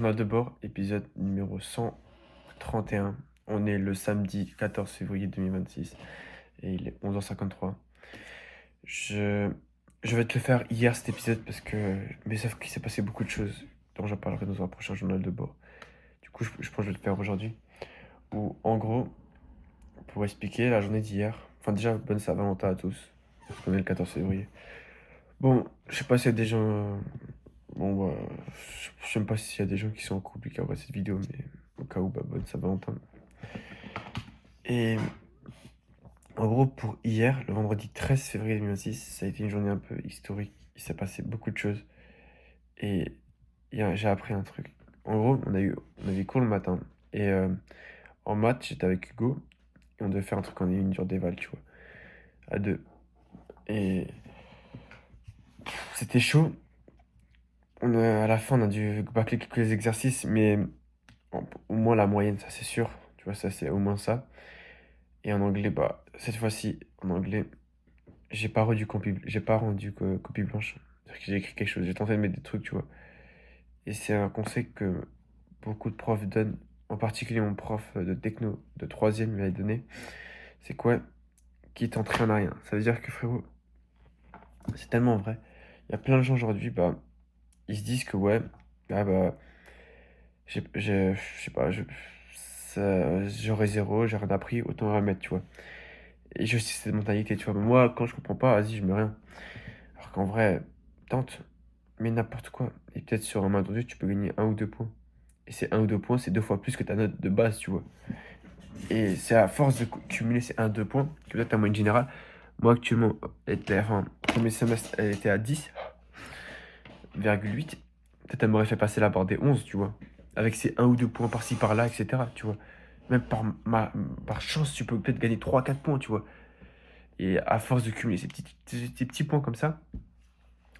Journal de bord, épisode numéro 131. On est le samedi 14 février 2026 et il est 11h53. Je, je vais te le faire hier cet épisode mais sauf qu'il s'est passé beaucoup de choses dont j'en parlerai dans un prochain journal de bord. Du coup, je pense que je vais le faire aujourd'hui. Où en gros, pour expliquer la journée d'hier, enfin déjà, bonne Saint-Valentin à tous, parce qu'on est le 14 février. Bon, je sais pas s'il y a des gens. Bon, bah, je sais même pas s'il y a des gens qui sont en couple et qui envoient cette vidéo, mais au cas où, bah, bonne Saint-Valentin. Et en gros, pour hier, le vendredi 13 février 2026, ça a été une journée un peu historique. Il s'est passé beaucoup de choses. Et j'ai appris un truc. En gros, on avait cours le matin. Et en maths, j'étais avec Hugo. Et on devait faire un truc en une dure d'éval, tu vois. À deux. Et c'était chaud. À la fin, on a dû bâcler quelques exercices, mais au moins la moyenne, ça c'est sûr. Tu vois, ça c'est au moins ça. Et en anglais, bah, cette fois-ci, en anglais, j'ai pas rendu copie blanche. C'est-à-dire que j'ai écrit quelque chose, j'ai tenté de mettre des trucs, tu vois. Et c'est un conseil que beaucoup de profs donnent, en particulier mon prof de techno de troisième m'avait donné. C'est quoi? Qui t'entraîne à rien. Ça veut dire que frérot, c'est tellement vrai. Il y a plein de gens aujourd'hui, bah, ils se disent que ouais, ah bah, je sais pas, j'aurais zéro, j'ai rien appris, autant remettre, tu vois. Et je sais cette mentalité, tu vois. Mais moi, quand je comprends pas, vas-y, je mets rien. Alors qu'en vrai, tente, mets n'importe quoi. Et peut-être sur un malentendu, tu peux gagner 1 ou 2 points. Et ces 1 ou 2 points, c'est 2 fois plus que ta note de base, tu vois. Et c'est à force de cumuler ces 1 ou 2 points que là, ta moyenne générale. Moi, actuellement, enfin, premier semestre, elle était à 10,8. Peut-être elle m'aurait fait passer la barre des 11, tu vois. Avec ces 1 ou 2 points par-ci, par-là, etc., tu vois. Même par chance, tu peux peut-être gagner 3 4 points, tu vois. Et à force de cumuler ces petits points comme ça,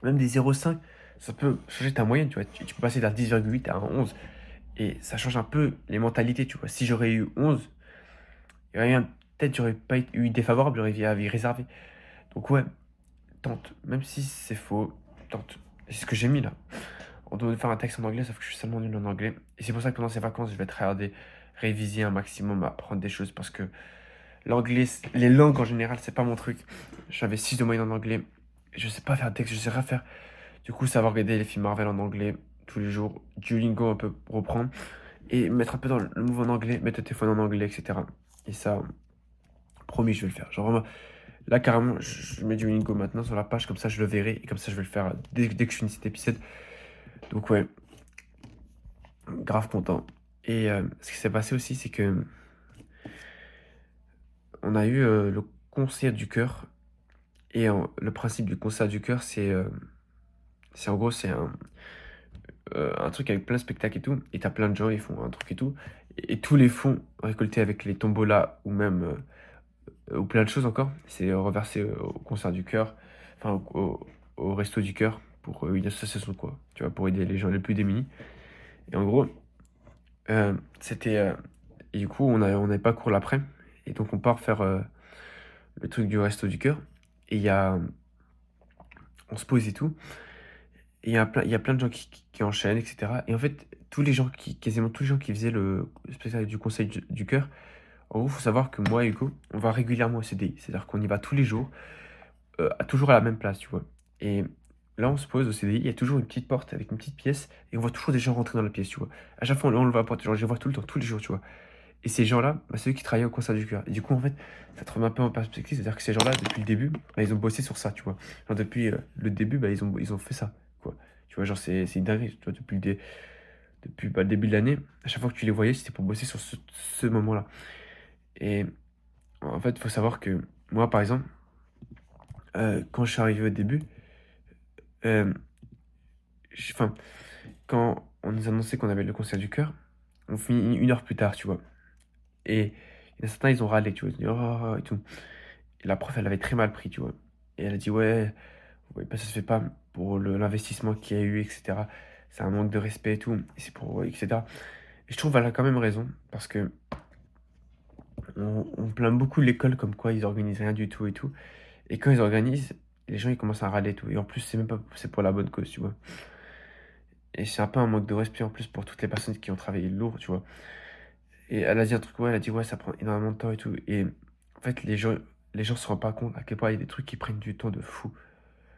même des 0,5, ça peut changer ta moyenne, tu vois. Tu peux passer d'un 10,8 à un 11. Et ça change un peu les mentalités, tu vois. Si j'aurais eu 11, rien, peut-être j'aurais pas eu défavorable, j'aurais eu avis réservé. Donc ouais, tente. Même si c'est faux, tente. Et c'est ce que j'ai mis là. On doit faire un texte en anglais, sauf que je suis seulement nul en anglais. Et c'est pour ça que pendant ces vacances, je vais regarder, réviser un maximum, apprendre des choses. Parce que l'anglais, les langues en général, c'est pas mon truc. J'avais 6 de moyenne en anglais. Je sais pas faire de texte, je sais rien faire. Du coup, savoir regarder les films Marvel en anglais tous les jours, Duolingo un peu reprendre, et mettre un peu dans le nouveau en anglais, mettre le téléphone en anglais, etc. Et ça, promis, je vais le faire. Genre vraiment, là carrément, je mets Duolingo maintenant sur la page, comme ça je le verrai, et comme ça je vais le faire dès que je finis cet épisode. Donc ouais, grave content. Et ce qui s'est passé aussi, c'est que on a eu le concert du cœur. Et le principe du concert du cœur, c'est en gros, c'est un truc avec plein de spectacles et tout, et t'as plein de gens, ils font un truc et tout, et tous les fonds récoltés avec les tombolas ou même ou plein de choses encore, c'est reversé au concert du cœur, enfin au resto du cœur pour une association quoi, tu vois, pour aider les gens les plus démunis. Et en gros, c'était et du coup on n'avait pas cours l'après, et donc on part faire le truc du resto du cœur, et on se pose et tout. Et il y a plein de gens qui enchaînent, etc. Et en fait, quasiment tous les gens qui faisaient le spectacle du Conseil du cœur, en gros, il faut savoir que moi et Hugo, on va régulièrement au CDI. C'est-à-dire qu'on y va tous les jours, toujours à la même place, tu vois. Et là, on se pose au CDI, il y a toujours une petite porte avec une petite pièce, et on voit toujours des gens rentrer dans la pièce, tu vois. À chaque fois, on le voit à la porte, genre, je les vois tout le temps, tous les jours, tu vois. Et ces gens-là, bah, c'est eux qui travaillaient au Conseil du cœur. Et du coup, en fait, ça te remet un peu en perspective, c'est-à-dire que ces gens-là, depuis le début, bah, ils ont bossé sur ça, tu vois. Genre, depuis le début, bah, ils ont fait ça, quoi. Tu vois, genre, c'est une dinguerie, tu vois, depuis bah, le début de l'année, à chaque fois que tu les voyais, c'était pour bosser sur ce moment-là. Et en fait, il faut savoir que moi, par exemple, quand je suis arrivé au début, euh, enfin, quand on nous annonçait qu'on avait le concert du cœur, on finit 1 heure plus tard, tu vois. Et il y en a certains, ils ont râlé, tu vois, ils ont dit, oh, et tout. Et la prof, elle avait très mal pris, tu vois. Et elle a dit, ouais, ouais, bah, ça se fait pas pour l'investissement qu'il y a eu, etc. C'est un manque de respect et tout, et c'est pour, ouais, etc. Et je trouve qu'elle a quand même raison, parce que on plaint beaucoup l'école comme quoi ils organisent rien du tout et tout. Et quand ils organisent, les gens ils commencent à râler et tout. Et en plus, c'est même pas, c'est pour la bonne cause, tu vois. et c'est un peu un manque de respect en plus pour toutes les personnes qui ont travaillé lourd, tu vois? Et elle a dit un truc, ouais, elle a dit: «Ouais, ça prend énormément de temps et tout» et en fait, les gens se rendent pas compte à quel point il y a des trucs qui prennent du temps de fou.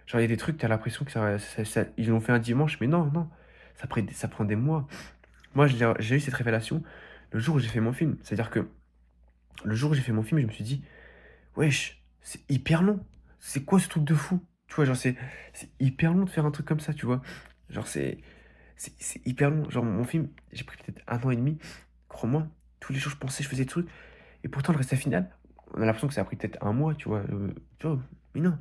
Genre, il y a des trucs, tu as l'impression que ça ils l'ont fait un dimanche, mais non, non, ça prend des mois. Moi, j'ai eu cette révélation le jour où j'ai fait mon film. C'est-à-dire que le jour où j'ai fait mon film, je me suis dit: «Wesh, c'est hyper long. C'est quoi ce truc de fou?» Tu vois? Genre, c'est hyper long de faire un truc comme ça, tu vois? Genre, c'est hyper long. Genre, mon film, j'ai pris peut-être 1 an et demi. Crois-moi, tous les jours, je pensais, je faisais des trucs et pourtant le résultat final, on a l'impression que ça a pris peut-être un mois, tu vois? Mais non,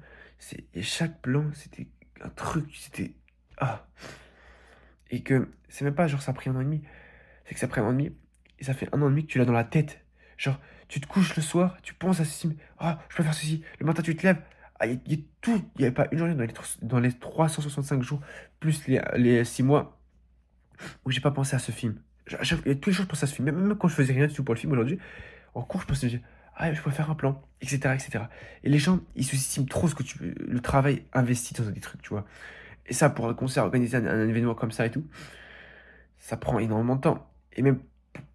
et chaque plan, c'était un truc, c'était ah et que c'est même pas genre ça a pris 1 an et demi, c'est que ça a pris 1 an et demi et ça fait 1 an et demi que tu l'as dans la tête. Genre, tu te couches le soir, tu penses à ceci: «Ah, je peux faire ceci». Le matin, tu te lèves, ah, il y a tout, il y avait pas une journée dans les 365 jours, plus les 6 mois où j'ai pas pensé à ce film. À chaque et tous les jours, je pensais à ce film. Même quand je faisais rien du tout pour le film aujourd'hui, en cours, je pensais, je dis: «Ah, je pourrais faire un plan» et cetera et cetera et les gens, ils sous-estiment trop le travail investi dans des trucs, tu vois? Et ça, pour un concert, organiser un événement comme ça et tout, ça prend énormément de temps et même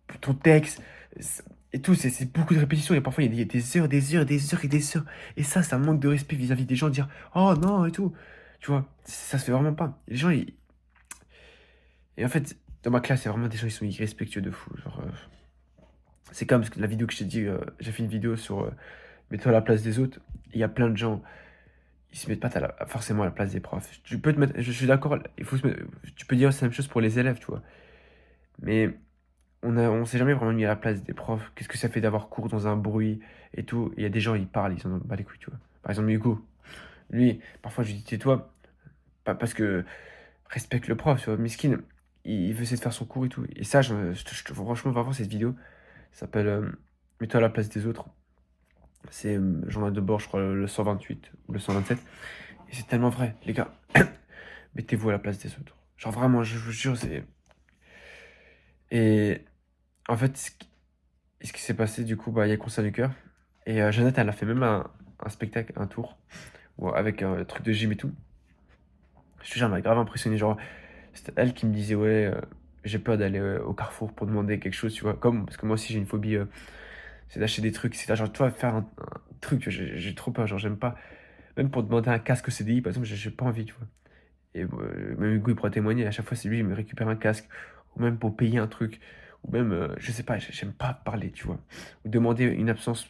pour ton texte, c et tout, c'est beaucoup de répétitions et parfois il y a des heures, des heures, des heures et des heures et ça manque de respect vis-à-vis des gens, dire: «Oh non» et tout, tu vois? Ça se fait vraiment pas. Les gens, ils et en fait, dans ma classe, il y a vraiment des gens, ils sont irrespectueux de fou, genre, c'est comme ce que la vidéo que je t'ai dit, j'ai fait une vidéo sur, mets-toi à la place des autres. Il y a plein de gens, ils se mettent pas forcément à la place des profs. Tu peux te mettre je suis d'accord, il faut se mettre tu peux dire c'est la même chose pour les élèves, tu vois? Mais on s'est jamais vraiment mis à la place des profs. Qu'est-ce que ça fait d'avoir cours dans un bruit et tout? Il y a des gens, ils parlent, ils en ont pas les couilles, tu vois? Par exemple, Hugo, lui, parfois je lui dis: «Tais-toi», pas parce que respecte le prof, tu vois? Miskin, il veut essayer de faire son cours et tout et ça, franchement, va voir cette vidéo, ça s'appelle, «Mets-toi à la place des autres». C'est, Journal de bord, je crois, le 128 ou le 127 et c'est tellement vrai, les gars. Mettez-vous à la place des autres. Genre vraiment, je vous jure, c'est et en fait, ce qui s'est passé du coup, bah, il y a Concert du Cœur et Jeannette, elle a fait même un spectacle, un tour, ou avec un truc de gym et tout. Je te jure, elle m'a grave impressionné, genre, c'était elle qui me disait: «Ouais, j'ai peur d'aller, au Carrefour pour demander quelque chose», tu vois? Comme parce que moi aussi j'ai une phobie, c'est d'acheter des trucs, c'est genre, tu vois, faire un truc, j'ai trop peur, genre j'aime pas. Même pour demander un casque CDI, par exemple, j'ai pas envie, tu vois? Et même Hugo, il pourra témoigner, à chaque fois, c'est lui, il me récupère un casque, ou même pour payer un truc, ou même, je sais pas, j'aime pas parler, tu vois? Ou demander une absence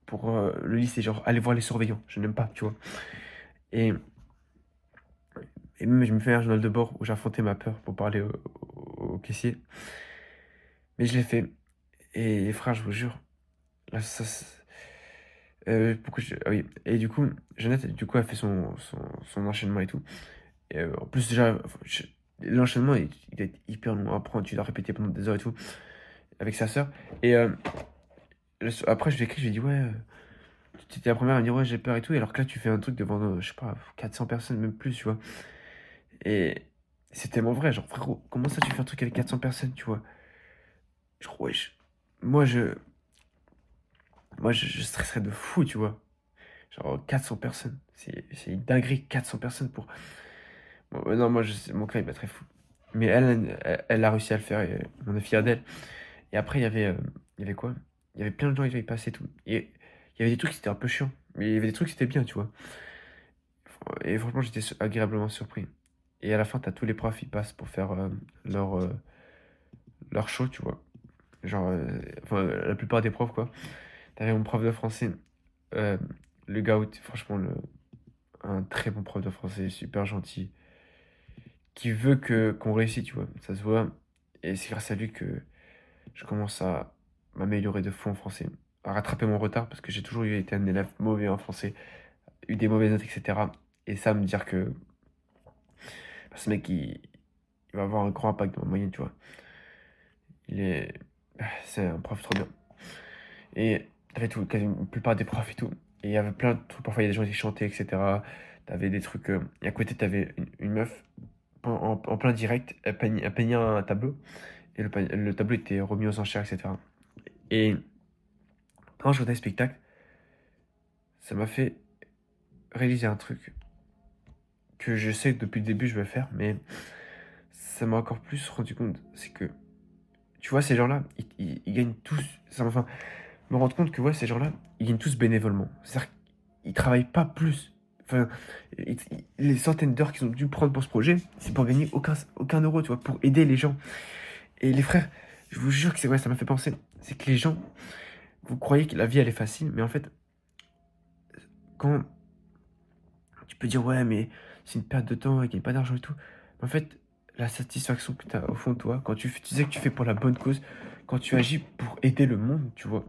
pour, le lycée, genre aller voir les surveillants, je n'aime pas, tu vois? Et même je me fais un journal de bord où j'affrontais ma peur pour parler au caissier, mais je l'ai fait et frère, je vous jure, là, ça pourquoi ah oui et du coup, Jeannette, du coup, elle fait son enchaînement et tout et en plus déjà, enfin, l'enchaînement, il doit être hyper long à apprendre, tu dois répéter pendant des heures et tout, avec sa sœur et après je lui ai écrit, je lui ai dit: «Ouais, tu étais la première à me dire: "Ouais, j'ai peur et tout"» et alors que là, tu fais un truc devant, je sais pas, 400 personnes, même plus, tu vois? Et c'est tellement vrai, genre frérot, comment ça tu fais un truc avec 400 personnes, tu vois? Genre wesh, moi je moi je stresserais de fou, tu vois? Genre 400 personnes, c'est une dinguerie, 400 personnes pour non, moi je sais mon cœur il battrait fou. Mais elle a réussi à le faire et on est fiers d'elle. Et après il y avait quoi? Il y avait plein de gens, ils passaient et tout et il y avait des trucs, c'était un peu chiant, mais il y avait des trucs, c'était bien, tu vois? Et franchement, j'étais agréablement surpris. Et à la fin, tu as tous les profs, ils passent pour faire, leur show, tu vois? Genre, enfin, la plupart des profs, quoi. Tu avais mon prof de français, heu, le gars franchement un très bon prof de français, super gentil, qui veut qu'on réussisse, tu vois? Ça se voit et c'est grâce à lui que je commence à m'améliorer de fou en français, à rattraper mon retard parce que j'ai toujours été un élève mauvais en français, eu des mauvaises notes et cetera et ça, me dire que, bah, ce mec, il va avoir un grand impact dans ma moyenne, tu vois? Il est c'est un prof trop bien et tu avais tout, quasi la plupart des profs et tout et il y avait plein de trucs, parfois il y a des gens qui chantaient et cetera. Tu avais des trucs, et à côté tu avais une meuf en plein direct, elle peignait un tableau et le tableau était remis aux enchères et cetera et quand je regardais le spectacle, ça m'a fait réaliser un truc que je sais que depuis le début je veux faire, mais ça m'a encore plus rendu compte, c'est que, tu vois, ces gens-là, ils gagnent tous ça enfin, me rendre compte que, ouais, ces gens-là, ils gagnent tous bénévolement. C'est-à-dire qu'ils travaillent pas plus. Enfin, les centaines d'heures qu'ils ont dû prendre pour ce projet, c'est pour gagner aucun euro, tu vois? Pour aider les gens. Et les frères, je vous jure que c'est ouais, ça m'a fait penser, c'est que les gens, vous croyez que la vie, elle est facile, mais en fait, quand tu peux dire: «Ouais, mais c'est une perte de temps, ils gagnent pas d'argent et tout». Mais en fait, la satisfaction que tu as au fond de toi, quand tu sais que tu fais pour la bonne cause, quand tu agis pour aider le monde, tu vois?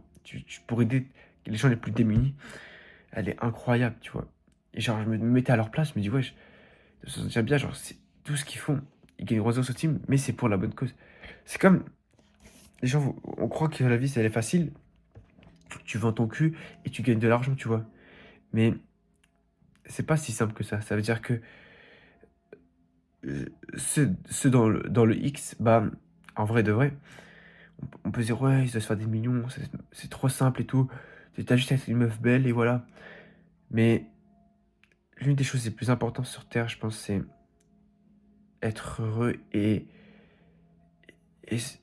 Pour aider les gens les plus démunis, elle est incroyable, tu vois? Et genre, je me mettais à leur place, je me dis: «Wesh, ils se sentent bien, genre, c'est tout ce qu'ils font, ils gagnent gros team, mais c'est pour la bonne cause». C'est comme les gens, on croit que la vie, c'est elle est facile, tu vends ton cul et tu gagnes de l'argent, tu vois? Mais c'est pas si simple que ça. Ça veut dire que, ceux dans le X, bah, en vrai de vrai, on peut se dire: «Ouais, ils doivent se faire des millions, c'est trop simple et tout. Tu juste à être une meuf belle et voilà». Mais l'une des choses les plus importantes sur terre, je pense, c'est être heureux et s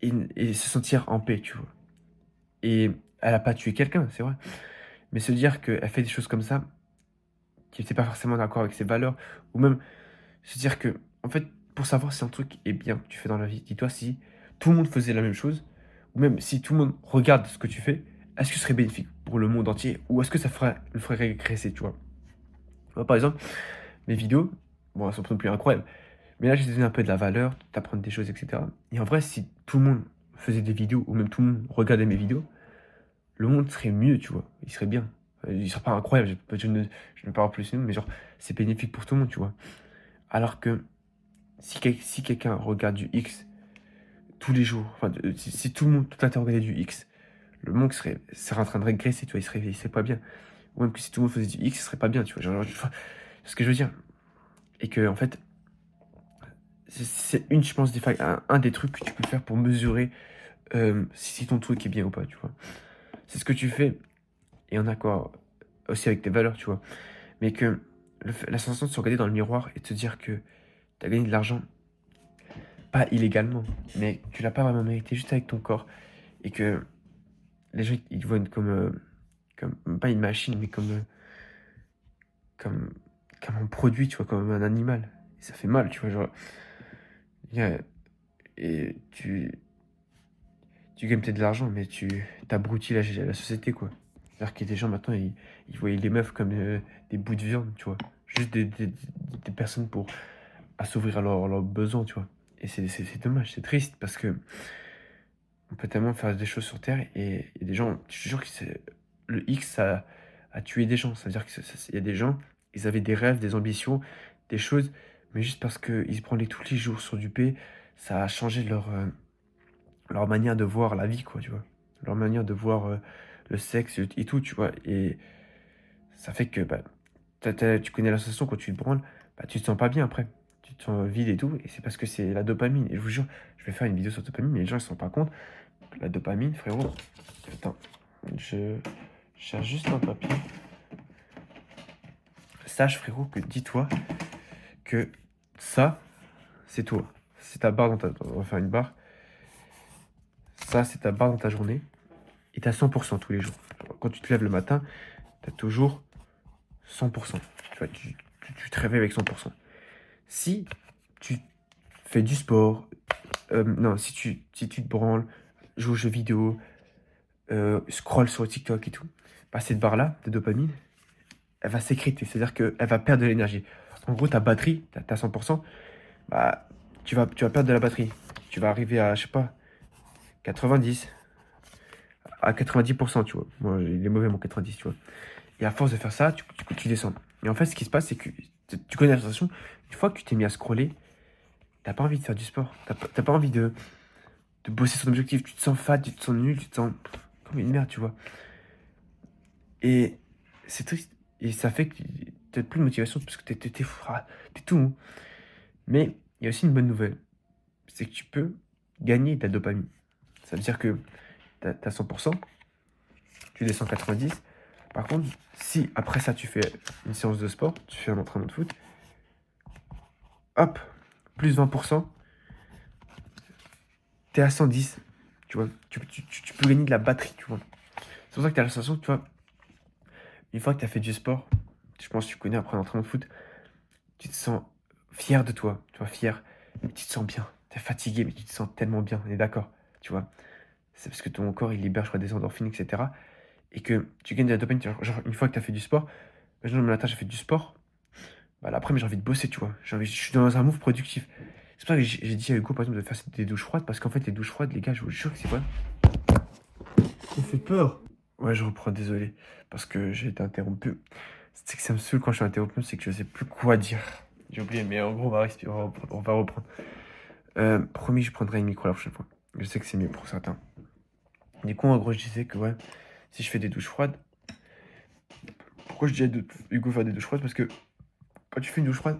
et se sentir en paix, tu vois? Et elle a pas tué quelqu'un, c'est vrai, mais se dire qu'elle fait des choses comme ça, qui était pas forcément d'accord avec ses valeurs ou même se dire que, en fait, pour savoir si un truc est bien que tu fais dans la vie, dis-toi si tout le monde faisait la même chose, ou même si tout le monde regarde ce que tu fais, est-ce que ce serait bénéfique pour le monde entier ou est-ce que ça le ferait régresser, tu vois? Moi, par exemple, mes vidéos, bon, elles sont pas non plus incroyables, mais là, j'ai donné un peu de la valeur, d'apprendre des choses, et cetera. Et en vrai, si tout le monde faisait des vidéos ou même tout le monde regardait mes vidéos, le monde serait mieux, tu vois? Il serait bien. Il serait pas incroyable, je ne parle plus sinon, mais genre, c'est bénéfique pour tout le monde, tu vois? Alors que si quelqu'un regarde du X tous les jours, enfin, si tout le monde, toute la terre regardait du X, le monde serait en train de régresser, tu vois? Il serait pas bien. Ou même que si tout le monde faisait du X, ce serait pas bien, tu vois? Genre, tu vois ce que je veux dire? Et que en fait, c'est une, je pense, un des trucs que tu peux faire pour mesurer, si ton truc est bien ou pas, tu vois? C'est ce que tu fais et en accord aussi avec tes valeurs, tu vois? Mais que la sensation de se regarder dans le miroir et de te dire que tu as gagné de l'argent, pas illégalement, mais tu l'as pas vraiment mérité juste avec ton corps et que les gens, ils te voient comme pas une machine, mais comme comme un produit, tu vois? Comme un animal et ça fait mal, tu vois? Genre, il y a et tu gagnes peut-être de l'argent, mais tu abrutis la société, quoi. C'est-à-dire que des gens maintenant, ils voyaient les meufs comme, des bouts de viande, tu vois? Juste des personnes pour assouvir leurs besoins, tu vois? Et c'est dommage, c'est triste parce que on peut tellement faire des choses sur terre et il y a des gens, je te jure que c'est le X a tué des gens. Ça veut dire que il y a des gens, ils avaient des rêves, des ambitions, des choses, mais juste parce qu'ils se branlaient tous les jours sur du P, ça a changé leur manière de voir la vie, quoi, tu vois? Leur manière de voir, le sexe et tout, tu vois? Et ça fait que, bah, tu connais la sensation quand tu te branles, bah, tu te sens pas bien après. Tu te sens vide et tout et c'est parce que c'est la dopamine et je vous jure, je vais faire une vidéo sur dopamine, mais les gens ils se rendent pas compte. La dopamine, frérot, attends, je cherche juste un papier. Sache, frérot, que dis-toi que ça, c'est toi. C'est ta barre on va faire une barre. Ça, c'est ta barre dans ta journée et tu as 100 tous les jours. Quand tu te lèves le matin, tu as toujours 100. Tu vois, tu te réveilles avec 100. Si tu fais du sport, non, si tu te branles, joues aux jeux vidéo, scroll sur TikTok et tout, bah, cette barre-là de dopamine, elle va sécréter, c'est-à-dire qu'elle va perdre de l'énergie. En gros, ta batterie, tu as 100, bah, tu vas perdre de la batterie. Tu vas arriver à, je sais pas, 90, à 90, tu vois. Moi, il est mauvais mon 90, tu vois. Et à force de faire ça, tu descends. Et en fait, ce qui se passe, c'est que tu connais la sensation, une fois que tu t'es mis à scroller, t'as pas envie de faire du sport. T'as pas envie de bosser son objectif. Tu te sens fade, tu te sens nul, tu te sens comme une merde, tu vois. Et c'est triste. Et ça fait que t'as plus de motivation parce que t'es tout mou. Mais il y a aussi une bonne nouvelle. C'est que tu peux gagner de la dopamine. Ça veut dire que tu as 100, tu descends 90. Par contre, si après ça, tu fais une séance de sport, tu fais un entraînement de foot, hop, plus 20%, t'es à 110, tu vois. Tu peux gagner de la batterie, tu vois. C'est pour ça que t'as la sensation que, tu vois, une fois que t'as fait du sport, je pense que tu connais après un entraînement de foot, tu te sens fier de toi, tu vois, fier, mais tu te sens bien. T'es fatigué, mais tu te sens tellement bien, on est d'accord, tu vois. C'est parce que ton corps, il libère, je crois, des endorphines, etc. Et que tu gagnes de la dopamine, genre, une fois que t'as fait du sport, le matin, j'ai fait du sport, bah, l'après-midi, j'ai envie de bosser, tu vois. Je suis dans un move productif. C'est pour ça que j'ai dit à Hugo, par exemple, de faire des douches froides, parce qu'en fait, les douches froides, les gars, je vous jure que c'est quoi? Ça fait peur. Ouais, je reprends, désolé, parce que j'ai été interrompu. C'est que ça me saoule quand je suis interrompu, c'est que je sais plus quoi dire. J'ai oublié, mais en gros, on va respirer, on va reprendre. Promis, je prendrai une micro la prochaine fois. Je sais que c'est mieux pour certains. Du coup, en gros, je disais que, ouais, si je fais des douches froides, pourquoi je dis à Hugo faire des douches froides? Parce que quand tu fais une douche froide,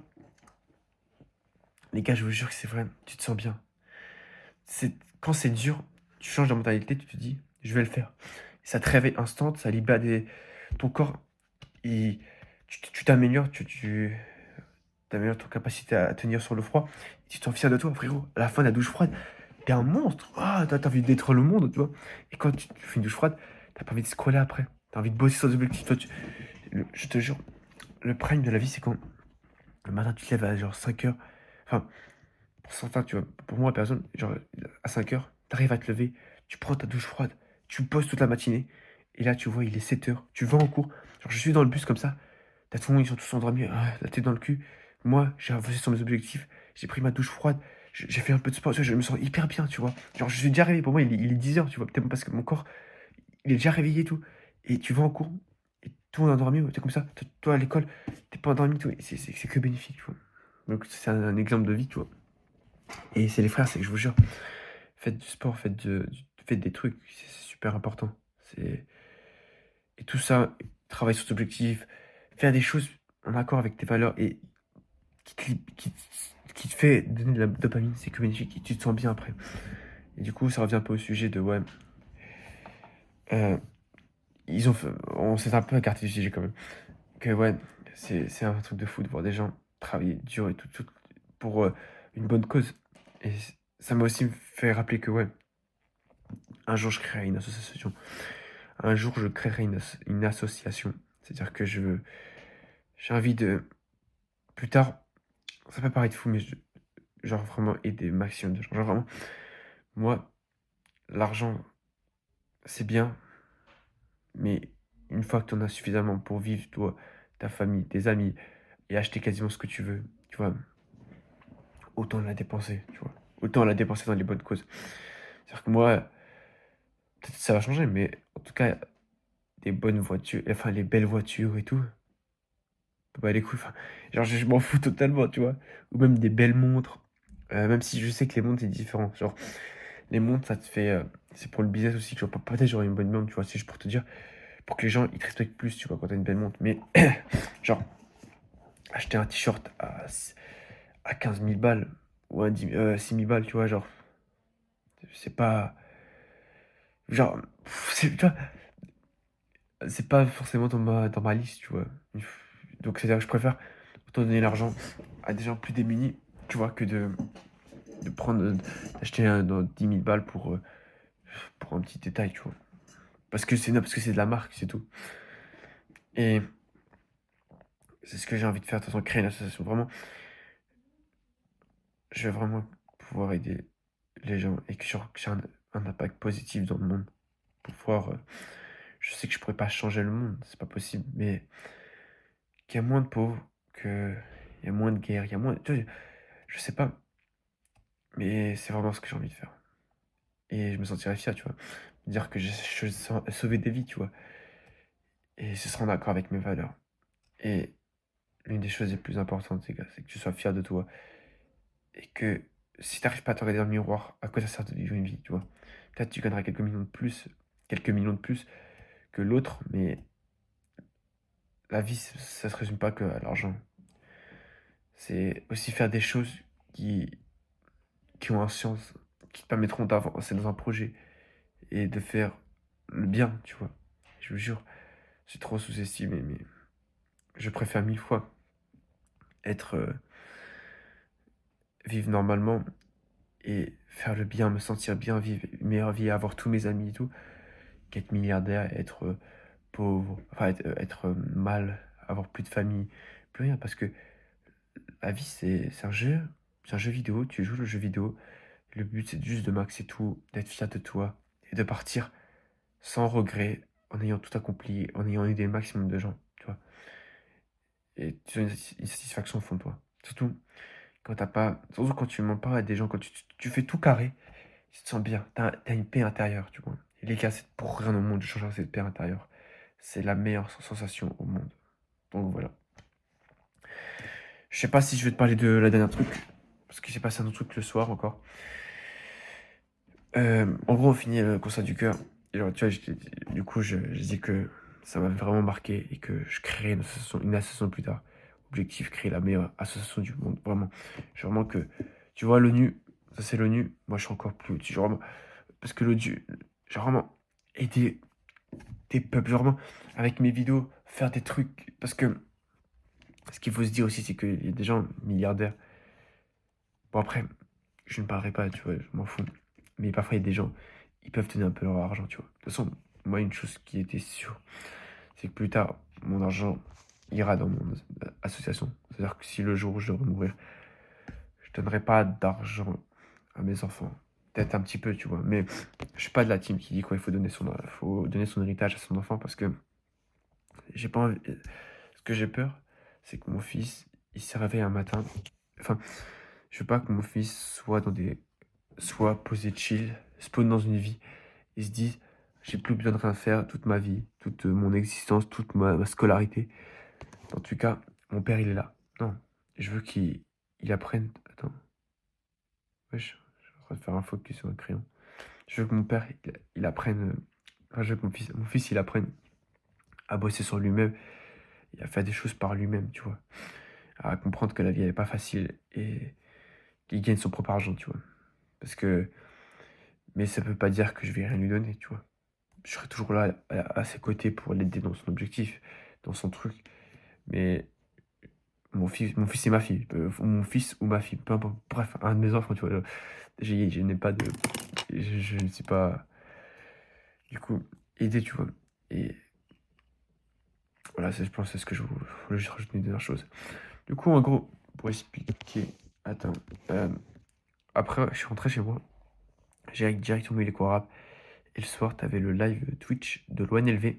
les gars, je vous jure que c'est vrai, tu te sens bien. Quand c'est dur, tu changes de mentalité, tu te dis, je vais le faire. Ça te réveille instant, ça libère ton corps, tu t'améliores, t'améliores ton capacité à tenir sur le froid. Tu te sens fier de toi, frérot. À la fin de la douche froide, t'es un monstre. Ah, t'as envie d'être le monde, tu vois. Et quand tu fais une douche froide, t'as pas envie de scroller après. T'as envie de bosser sur des objectifs. Je te jure, le prime de la vie, c'est quand le matin, tu te lèves à genre 5 heures. Enfin, pour certains, tu vois, pour moi, personne, genre à 5 heures, t'arrives à te lever, tu prends ta douche froide, tu bosses toute la matinée. Et là, tu vois, il est 7 heures, tu vas en cours. Genre, je suis dans le bus comme ça, t'as tout le monde, ils sont tous endormis, la tête dans le cul. Moi, j'ai avancé sur mes objectifs, j'ai pris ma douche froide, j'ai fait un peu de sport, tu vois, je me sens hyper bien, tu vois. Genre, je suis déjà réveillé, pour moi, il est 10 heures, tu vois, peut-être parce que mon corps, il est déjà réveillé et tout. Et tu vas en cours, et tout le monde est endormi, ouais, t'es comme ça, toi à l'école, t'es pas endormi, tout, et c'est que bénéfique, tu vois. Donc, c'est un exemple de vie, tu vois. Et c'est les frères, c'est que je vous jure, faites du sport, faites des trucs, c'est super important. C'est Et tout ça, travailler sur tes objectifs, faire des choses en accord avec tes valeurs et qui te, lib- qui te fait donner de la dopamine, c'est que magnifique, et tu te sens bien après. Et du coup, ça revient un peu au sujet de, ouais, euh, on s'est un peu écarté du sujet quand même, que ouais, c'est un truc de fou de voir des gens travailler dur et tout pour une bonne cause. Et ça m'a aussi fait rappeler que, ouais, un jour je créerai une association. Un jour je créerai une association. C'est-à-dire que j'ai envie de, plus tard, ça peut paraître fou, mais genre vraiment aider le maximum de gens. Genre vraiment, moi, l'argent, c'est bien, mais une fois que tu en as suffisamment pour vivre, toi, ta famille, tes amis, et acheter quasiment ce que tu veux, tu vois, autant la dépenser, tu vois. Autant la dépenser dans les bonnes causes. C'est-à-dire que moi, peut-être ça va changer, mais en tout cas, des bonnes voitures, enfin les belles voitures et tout, bah les couilles, enfin, genre je m'en fous totalement, tu vois. Ou même des belles montres, même si je sais que les montres c'est différent. Genre, les montres, ça te fait, c'est pour le business aussi, tu vois. Peut-être j'aurais une bonne montre, tu vois, c'est juste pour te dire, pour que les gens, ils te respectent plus, tu vois, quand t'as une belle montre. Mais, genre, acheter un t-shirt à 15 000 balles, ou 6 000 balles, tu vois, genre, c'est pas, genre, tu vois, c'est pas forcément dans ma liste, tu vois. Donc, c'est-à-dire que je préfère autant donner l'argent à des gens plus démunis, tu vois, que d'acheter dans 10 000 balles pour un petit détail, tu vois. Non, parce que c'est de la marque, c'est tout. Et c'est ce que j'ai envie de faire, de toute façon, créer une association. Vraiment, je vais vraiment pouvoir aider les gens et que genre, que j'ai un impact positif dans le monde. Pour pouvoir, je sais que je pourrais pas changer le monde, c'est pas possible, mais qu'il y a moins de pauvres, qu'il y a moins de guerres, il y a moins. Tu vois, je sais pas, mais c'est vraiment ce que j'ai envie de faire. Et je me sentirais fier, tu vois. De dire que j'ai sauvé des vies, tu vois. Et ce sera en accord avec mes valeurs. Et l'une des choses les plus importantes, les gars, c'est que tu sois fier de toi. Et que si t'arrives pas à te regarder dans le miroir, à quoi ça sert de vivre une vie, tu vois? Peut-être tu gagneras quelques millions de plus que l'autre, mais la vie, ça se résume pas que à l'argent. C'est aussi faire des choses qui, qui ont un sens, qui te permettront d'avancer dans un projet et de faire le bien, tu vois. Je vous jure, c'est trop sous-estimé, mais je préfère 1000 fois être, vivre normalement et faire le bien, me sentir bien, vivre une meilleure vie, avoir tous mes amis et tout, qu'être milliardaire, être pauvre, enfin être mal, avoir plus de famille, plus rien. Parce que la vie, c'est un jeu vidéo, tu joues le jeu vidéo. Le but, c'est juste de maxer tout, d'être fier de toi et de partir sans regret, en ayant tout accompli, en ayant aidé le maximum de gens, tu vois. Et tu as une satisfaction au fond de toi. Surtout quand t'as pas, surtout quand tu mens pas à des gens, quand tu fais tout carré, tu te sens bien, t'as une paix intérieure, tu vois. Et les gars, c'est pour rien au monde de changer cette paix intérieure. C'est la meilleure sensation au monde. Donc voilà. Je sais pas si je vais te parler de la dernière truc, parce qu'il s'est passé un autre truc le soir encore. En gros, on finit le concert du cœur. Et genre, tu vois, du coup, je dis que ça m'a vraiment marqué et que je créerai une association plus tard. Objectif, créer la meilleure association du monde. Vraiment. Genre, vraiment que, tu vois, l'ONU, ça c'est l'ONU. Moi, je suis encore plus au-dessus. Genre, vraiment, parce que l'ONU, genre, vraiment, aider des peuples, genre, vraiment, avec mes vidéos, faire des trucs. Parce que, ce qu'il faut se dire aussi, c'est qu'il y a des gens milliardaires. Bon, après, je ne parlerai pas, tu vois, je m'en fous. Mais parfois, il y a des gens, ils peuvent donner un peu leur argent, tu vois. De toute façon, moi, une chose qui était sûre, c'est que plus tard, mon argent ira dans mon association. C'est-à-dire que si le jour où je devrais mourir, je donnerai pas d'argent à mes enfants. Peut-être un petit peu, tu vois. Mais je suis pas de la team qui dit qu'il faut donner son héritage à son enfant parce que j'ai pas envie. Ce que j'ai peur, c'est que mon fils, il se réveille un matin. Enfin, je veux pas que mon fils soit posé chill, spawn dans une vie et se dise j'ai plus besoin de rien faire toute ma vie, toute mon existence, toute ma scolarité. En tout cas, mon père il est là. Non, je veux qu'il apprenne. Attends, wesh, je suis en train de faire un focus sur un crayon. Je veux que mon père il apprenne. Enfin, je veux que mon fils il apprenne à bosser sur lui-même et à faire des choses par lui-même, tu vois. À comprendre que la vie elle est pas facile et qu'il gagne son propre argent, tu vois. Parce que, mais ça peut pas dire que je vais rien lui donner, tu vois. Je serai toujours là à ses côtés pour l'aider dans son objectif, dans son truc. Mais mon fils et ma fille, mon fils ou ma fille, peu importe, bref, un de mes enfants, tu vois. Je n'ai pas de. Je ne sais pas. Du coup, aider, tu vois. Et voilà, je pense que c'est ce que je voulais juste rajouter une dernière chose. Du coup, en gros, pour expliquer. Attends. Après, je suis rentré chez moi. J'ai directement mis les cours arabes. Et le soir, t'avais le live Twitch de l'ONLV.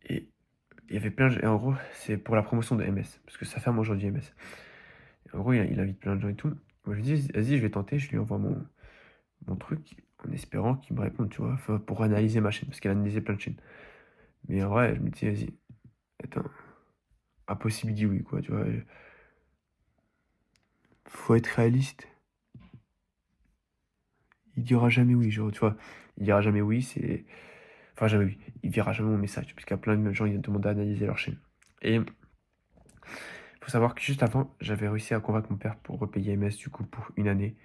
Et il y avait plein de... Et en gros, c'est pour la promotion de MS. Parce que ça ferme aujourd'hui MS. Et en gros, il invite plein de gens et tout. Moi, je lui dis, vas-y, je vais tenter. Je lui envoie mon truc en espérant qu'il me réponde, tu vois. Enfin, pour analyser ma chaîne. Parce qu'elle analysait plein de chaînes. Mais en vrai, je me dis, vas-y, attends. Impossible, il dit oui, quoi, tu vois. Faut être réaliste. Il dira jamais oui, genre, tu vois. Il dira jamais oui, c'est... Enfin, jamais oui. Il verra jamais mon message. Parce qu'il y a plein de gens qui demandent à analyser leur chaîne. Et faut savoir que juste avant, j'avais réussi à convaincre mon père pour repayer MS, du coup, pour une année.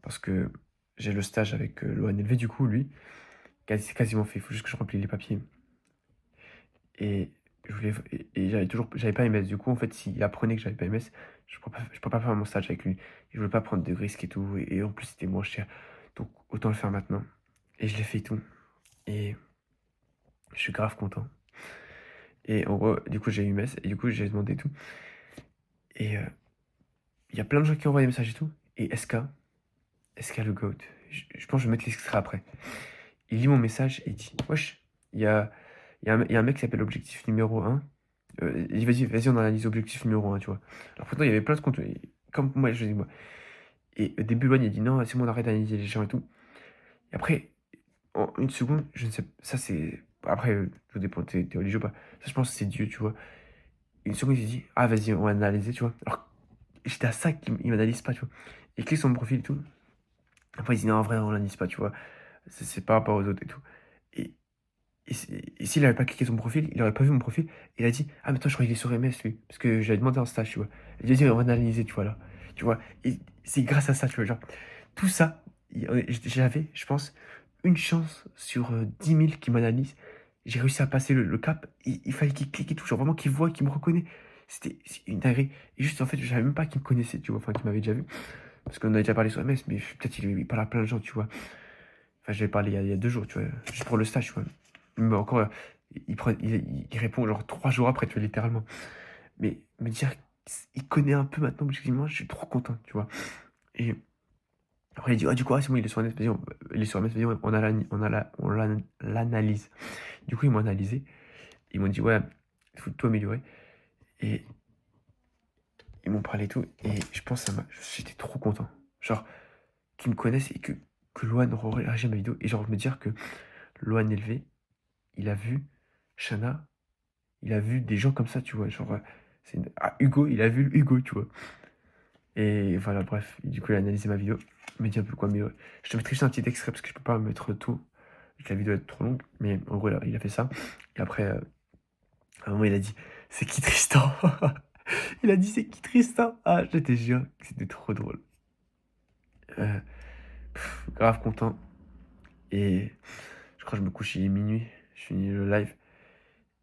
Parce que j'ai le stage avec l'ONLV, du coup, lui, quasiment fait. Il faut juste que je remplis les papiers. Et j'avais pas MS. Du coup, en fait, s'il apprenait que j'avais pas MS, je pourrais pas faire mon stage avec lui. Je voulais pas prendre de risques et tout. Et en plus, c'était moins cher. Donc, autant le faire maintenant. Et je l'ai fait et tout. Et je suis grave content. Et en gros, du coup, j'ai eu MS. Et du coup, j'ai demandé tout. Et il y a plein de gens qui ont envoyé des messages et tout. Et SK le GOAT. Je pense que je vais mettre l'extrait après. Il lit mon message et il dit wesh, il y a un mec qui s'appelle Objectif numéro 1. Il dit vas-y, on analyse Objectif numéro 1, tu vois. Alors pourtant, il y avait plein de comptes. Comme moi, je dis moi. Et au début, Loan, il dit non, c'est bon, on arrête d'analyser les gens et tout. Et après, en une seconde, je ne sais pas. Ça, c'est. Après, tout dépend, t'es religieux ou pas. Ça, je pense que c'est Dieu, tu vois. Une seconde, il dit ah, vas-y, on va analyser, tu vois. Alors, j'étais à ça qu'il m'analyse pas, tu vois. Il clique sur mon profil et tout. Après, il dit non, en vrai, on l'analyse pas, tu vois. C'est par rapport aux autres et tout. Et, et s'il avait pas cliqué sur mon profil, il aurait pas vu mon profil. Il a dit ah, mais toi, je crois qu'il est sur MS, lui. Parce que j'avais demandé un stage, tu vois. Il a dit on va analyser, tu vois, là. Tu vois. Et c'est grâce à ça, tu vois. Genre, tout ça, j'avais, je pense, une chance sur 10 000 qui m'analyse. J'ai réussi à passer le cap. Il fallait qu'il clique et tout. Genre, vraiment qu'il voit, qu'il me reconnaît. c'est une dinguerie. Et juste, en fait, je savais même pas qu'il me connaissait, tu vois, enfin, qu'il m'avait déjà vu. Parce qu'on avait déjà parlé sur MS, mais peut-être il parle à plein de gens, tu vois. Enfin, j'avais parlé il y a 2 jours, tu vois, juste pour le stage, tu vois. Mais encore, il répond genre 3 jours après, tu vois, littéralement. Mais me dire qu'il connaît un peu maintenant, objectivement, je suis trop content, tu vois. Et après, il dit, ah, du coup, ah, c'est bon, il est sur MS, vas-y, il est sur MS, vas-y, on l'analyse. Du coup, ils m'ont analysé. Ils m'ont dit, ouais, il faut tout améliorer. Et ils m'ont parlé et tout. Et je pense que j'étais trop content. Genre, qu'ils me connaissent et que Loan réagit à ma vidéo. Et genre, me dire que Loan élevé, il a vu Shana, il a vu des gens comme ça, tu vois. Genre, Hugo, il a vu Hugo, tu vois. Et voilà, bref. Et du coup, il a analysé ma vidéo. Il m'a dit un peu quoi améliorer. Je te mettrai juste un petit extrait parce que je peux pas mettre tout. Et que la vidéo est trop longue. Mais en gros, il a fait ça. Et après, à un moment, il a dit, c'est qui Tristan? Il a dit, c'est qui Tristan? Ah, je te jure, c'était trop drôle. Euh, Grave content. Et je crois que je me couche, il est minuit. Je finis le live.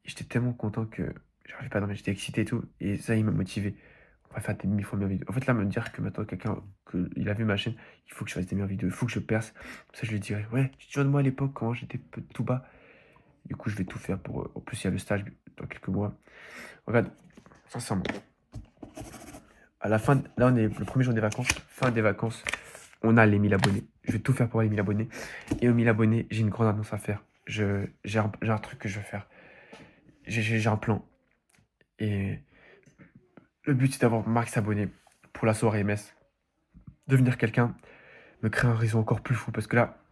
Et j'étais tellement content que j'arrivais pas à dormir. J'étais excité et tout. Et ça, il m'a motivé. On va faire des 1000 fois meilleures vidéos. En fait, là, me dire que maintenant, il a vu ma chaîne, il faut que je fasse des meilleures vidéos. Il faut que je perce. Comme ça, je lui dirai, ouais, tu te souviens de moi à l'époque, quand j'étais tout bas. Du coup, je vais tout faire pour. En plus, il y a le stage dans quelques mois. Regarde, sincèrement. À la fin, là, on est le premier jour des vacances. Fin des vacances, on a les 1000 abonnés. Je vais tout faire pour les 1000 abonnés. Et aux 1000 abonnés, j'ai une grande annonce à faire. J'ai un truc que je veux faire. J'ai un plan. Et le but, c'est d'avoir max abonnés pour la soirée MS. Devenir quelqu'un, me créer un réseau encore plus fou. Parce que là,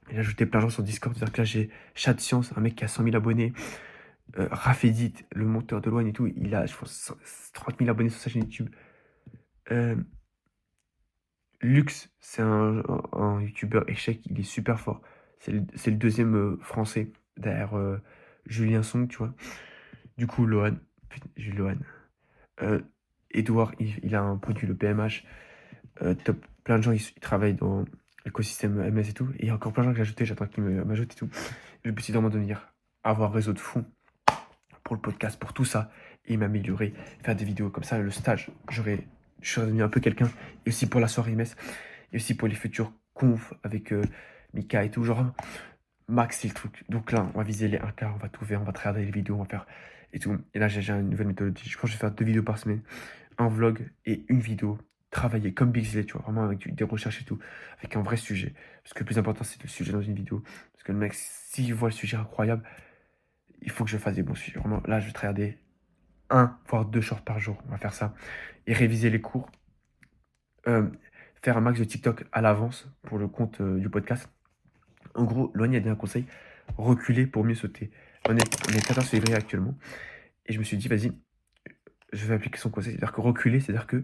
j'ai ajouté plein de gens sur Discord. C'est-à-dire que là, j'ai Chat Science, un mec qui a 100 000 abonnés. Rafedit, le monteur de Loan et tout, il a, je pense, 30 000 abonnés sur sa chaîne YouTube. Euh, Lux, c'est un youtubeur échec, il est super fort. C'est le deuxième français derrière Julien Song, tu vois. Du coup, Lohan, putain, Lohan. Euh, Edouard, il a un produit, le PMH. Top. Plein de gens, ils travaillent dans l'écosystème MS et tout. Et il y a encore plein de gens que j'ai ajoutés, j'attends qu'ils m'ajoutent et tout. Le but, c'est vraiment de venir avoir un réseau de fond pour le podcast, pour tout ça, et m'améliorer, faire des vidéos comme ça. Le stage, je serais devenu un peu quelqu'un. Et aussi pour la soirée MS. Et aussi pour les futurs confs avec Mika et tout. Genre, max, c'est le truc. Donc là, on va viser les 1K, on va tout faire, on va regarder les vidéos, on va faire et tout. Et là, j'ai une nouvelle méthodologie. Je pense que je vais faire 2 vidéos par semaine, un vlog et une vidéo. Travailler comme Bixley, tu vois, vraiment avec des recherches et tout, avec un vrai sujet. Parce que le plus important, c'est le sujet dans une vidéo. Parce que le mec, s'il voit le sujet incroyable, il faut que je fasse des bons sujets. Vraiment, là, je vais regarder un, voire 2 shorts par jour. On va faire ça. Et réviser les cours. Faire un max de TikTok à l'avance pour le compte du podcast. En gros, Loigny a dit un conseil, reculer pour mieux sauter. On est 14 février actuellement. Et je me suis dit, vas-y, je vais appliquer son conseil. C'est-à-dire que reculer, c'est-à-dire que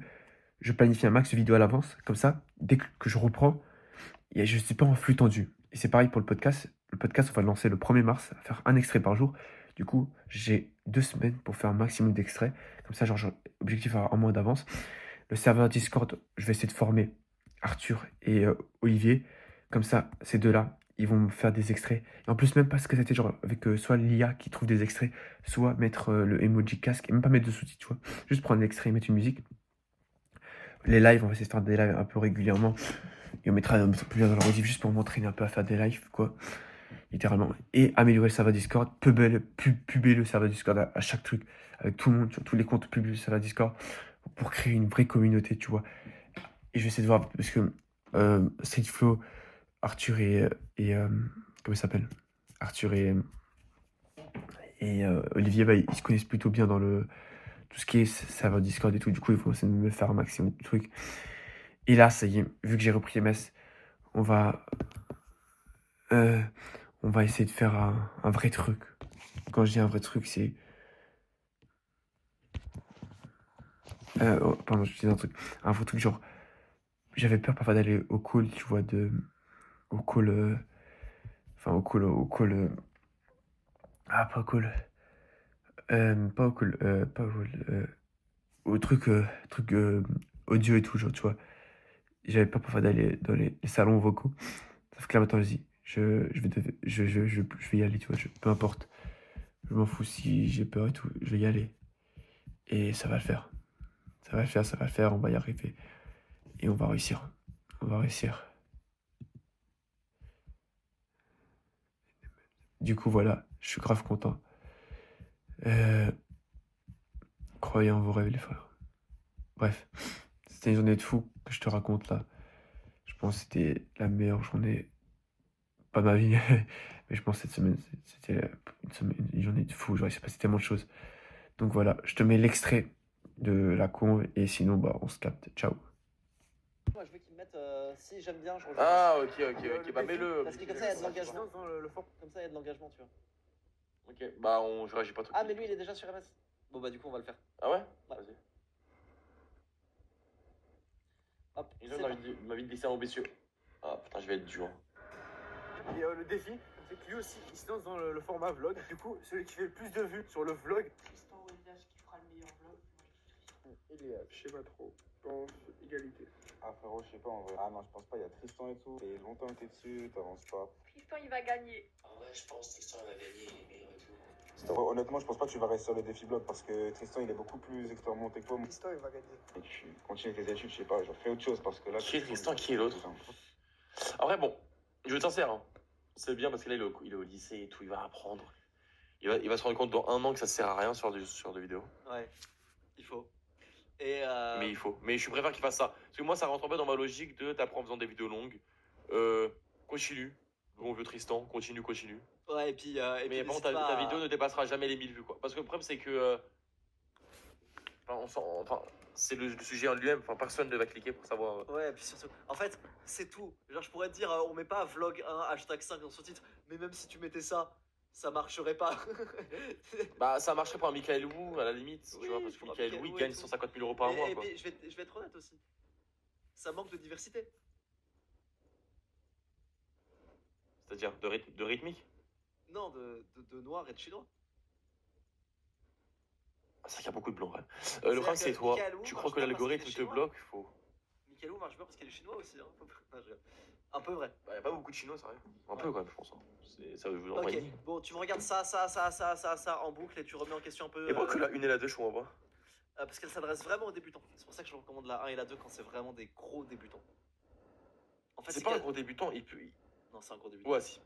je planifie un max de vidéos à l'avance. Comme ça, dès que je reprends, je ne suis pas en flux tendu. Et c'est pareil pour le podcast. Le podcast, on va le lancer le 1er mars, à faire un extrait par jour. Du coup, j'ai 2 semaines pour faire un maximum d'extraits. Comme ça, genre, objectif avoir un mois d'avance. Le serveur Discord, je vais essayer de former Arthur et Olivier. Comme ça, ces deux-là, ils vont me faire des extraits. Et en plus, même parce que c'était genre avec soit l'IA qui trouve des extraits, soit mettre le emoji casque, et même pas mettre de sous-titres, tu vois. Juste prendre l'extrait et mettre une musique. Les lives, on va essayer de faire des lives un peu régulièrement. Et on mettra un peu plus dans la rediff juste pour m'entraîner un peu à faire des lives, quoi. Littéralement. Et améliorer le serveur Discord, puber le serveur Discord à chaque truc, avec tout le monde, sur tous les comptes, publier le serveur Discord, pour créer une vraie communauté, tu vois. Et je vais essayer de voir, parce que Streetflow, Arthur comment il s'appelle? Arthur et Olivier, bah, ils se connaissent plutôt bien dans tout ce qui est serveur Discord et tout. Du coup, il faut essayer de me faire un maximum de trucs. Et là, ça y est, vu que j'ai repris MS, on va, euh, on va essayer de faire un vrai truc. Quand je dis un vrai truc, c'est... oh, pardon, je dis un truc. Un vrai truc, genre... J'avais peur parfois d'aller au call, tu vois, au call... Enfin, au call... pas au call... pas au call... pas au call... au truc audio et tout, genre, tu vois. J'avais peur parfois d'aller dans les salons vocaux. Sauf que là, maintenant, vas-y, je vais y aller, tu vois, peu importe. Je m'en fous si j'ai peur et tout, je vais y aller. Et ça va le faire. Ça va le faire, ça va le faire, on va y arriver. Et on va réussir. On va réussir. Du coup, voilà, je suis grave content. Croyez en vos rêves, les frères. Bref, c'était une journée de fou que je te raconte là. Je pense que c'était la meilleure journée, pas de ma vie, mais je pense que cette semaine, c'était une journée de fou. Genre, il s'est passé tellement de choses. Donc voilà, je te mets l'extrait de la conve et sinon, bah, on se capte. Ciao. Moi, je veux qu'ils me mettent. Si j'aime bien, je rejoins. Ah, ok. Bah, mets-le. Parce que comme ça, il y a de l'engagement. Comme ça, il y a de l'engagement, tu vois. Ok, bah, je réagis pas tout de Ah, suite. mais lui, il est déjà sur MS. Bon, bah, du coup, on va le faire. Ah ouais? Ouais. Vas-y. Hop. Il c'est parti. m'a vite glissé en ambitieux. Ah putain, je vais être dur. Et le défi, c'est que lui aussi, il se lance dans le format vlog. Du coup, celui qui fait le plus de vues sur le vlog. Tristan ou Elias qui fera le meilleur vlog. Elias, je sais pas trop. Je pense égalité. Ah frérot, je sais pas en vrai. Ah non, je pense pas, il y a Tristan et tout. Et longtemps que t'es dessus, t'avances pas. Tristan il va gagner. En vrai, je pense que Tristan va gagner, il est meilleur et tout. Honnêtement, je pense pas que tu vas rester sur le défi vlog parce que Tristan il est beaucoup plus expérimenté que toi. Tristan, il va gagner. Et tu continues tes études, je sais pas, genre fais autre chose parce que là. Qui est Tristan, qui est l'autre? Après, bon, je vais être sincère, hein. C'est bien parce que là, il est au lycée et tout, il va apprendre. Il va se rendre compte dans 1 an que ça sert à rien sur des vidéos. Ouais, il faut. Et Mais il faut. Mais je préfère qu'il fasse ça. Parce que moi, ça rentre pas dans ma logique de t'apprends en faisant des vidéos longues. Continue. Bon vieux Tristan, continue. Ouais, et puis. Mais par contre, ta vidéo ne dépassera jamais les 1000 vues, quoi. Parce que le problème, c'est que. C'est le sujet en lui-même. Enfin, personne ne va cliquer pour savoir. Ouais, et puis surtout. En fait, c'est tout. Genre, je pourrais te dire, on met pas vlog 1, hashtag 5 dans son titre. Mais même si tu mettais ça, ça marcherait pas. Bah, ça marcherait pour un Michael Wu, à la limite. Oui, Tu vois, parce que pour un Michael Michael Wu, il Wu et gagne tout. 150 000 euros par mois, quoi. Mais je vais être honnête aussi. Ça manque de diversité. C'est-à-dire de rythmique. Non, de noir et de chinois. C'est vrai qu'il y a beaucoup de blancs, ouais. Le problème, c'est que toi. Michael Wu Tu marche crois que bien parce l'algorithme qu'il est te chinois. bloque? Faut. Michael Wu marche bien parce qu'il est chinois aussi. Hein. Non, je rigole. Un peu vrai. Bah, y a pas beaucoup de chinois, ça arrive. Un peu, quand même, je pense. Hein. Ça veut Ok, dire. bon, tu me regardes ça en boucle et tu remets en question un peu. Et pourquoi que la 1 et la 2, je comprends pas? Parce qu'elle s'adresse vraiment aux débutants. C'est pour ça que je recommande la 1 et la 2 quand c'est vraiment des gros débutants. En fait, C'est pas un gros débutant, il peut. Non, c'est un gros débutant. Ouais, si.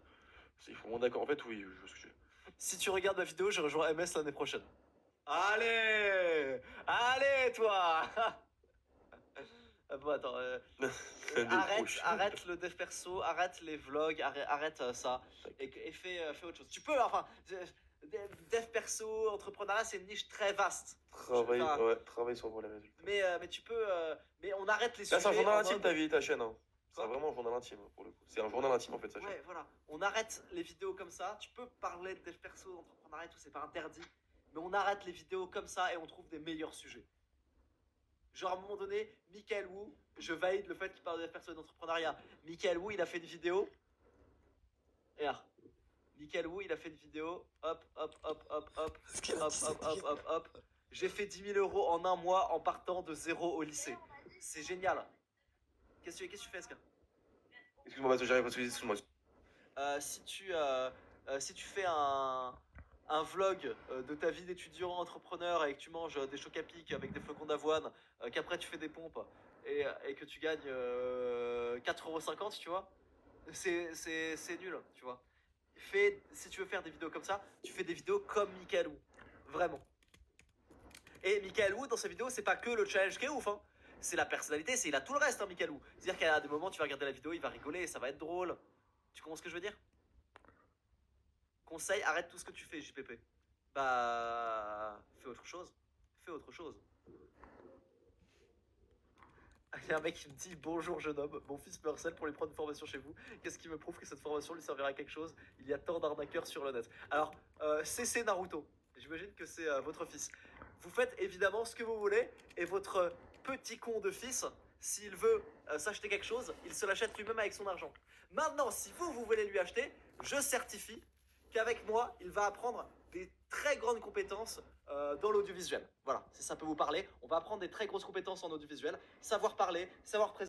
Il faut d'accord. En fait, oui, je vois ce que tu veux. Si tu regardes ma vidéo, je rejoins MS l'année prochaine. Allez, toi. Ah bon, attends. Arrête le dev perso, arrête les vlogs, arrête ça. Et fais autre chose. Tu peux, enfin. Dev perso, entrepreneuriat, c'est une niche très vaste. Travaille sur les résultats. Mais tu peux. Mais on arrête les Là, sujets. c'est un journal en intime, mode- ta vie, ta chaîne. Hein. C'est Quoi vraiment un journal intime, pour le coup. C'est un journal intime, en fait, sa chaîne. Ouais, voilà. On arrête les vidéos comme ça. Tu peux parler de dev perso, d'entrepreneuriat et tout, c'est pas interdit. Mais on arrête les vidéos comme ça et on trouve des meilleurs sujets. Genre, à un moment donné, Michael Wu, je valide le fait qu'il parle de dev perso et d'entrepreneuriat. Michael Wu, il a fait une vidéo. Regarde. Michael Wu, il a fait une vidéo. Hop. J'ai fait 10 000 euros en 1 mois en partant de 0 au lycée. C'est génial. Qu'est-ce que tu fais, Eska? Excuse-moi, parce que j'arrive, parce que excuse-moi. Si tu fais un vlog de ta vie d'étudiant entrepreneur et que tu manges des chocs à pic avec des flocons d'avoine, qu'après tu fais des pompes et que tu gagnes 4,50 €, tu vois, c'est nul, tu vois. Si tu veux faire des vidéos comme ça, tu fais des vidéos comme Michael Wu. Vraiment. Et Michael Wu, dans ses vidéos, c'est pas que le challenge qui est ouf, hein. C'est la personnalité, il a tout le reste, hein, Michael Wu. C'est-à-dire qu'à des moments, tu vas regarder la vidéo, il va rigoler, ça va être drôle. Tu comprends ce que je veux dire? Conseil, arrête tout ce que tu fais, JPP. Bah, fais autre chose. Il y a un mec qui me dit: bonjour jeune homme, mon fils me harcèle pour lui prendre une formation chez vous. Qu'est-ce qui me prouve que cette formation lui servira à quelque chose? Il y a tant d'arnaqueurs sur le net. Alors, CC Naruto, j'imagine que c'est votre fils. Vous faites évidemment ce que vous voulez et votre petit con de fils, s'il veut s'acheter quelque chose, il se l'achète lui-même avec son argent. Maintenant, si vous voulez lui acheter, je certifie qu'avec moi, il va apprendre des très grandes compétences dans l'audiovisuel. Voilà, si ça peut vous parler, on va apprendre des très grosses compétences en audiovisuel, savoir parler, savoir présenter.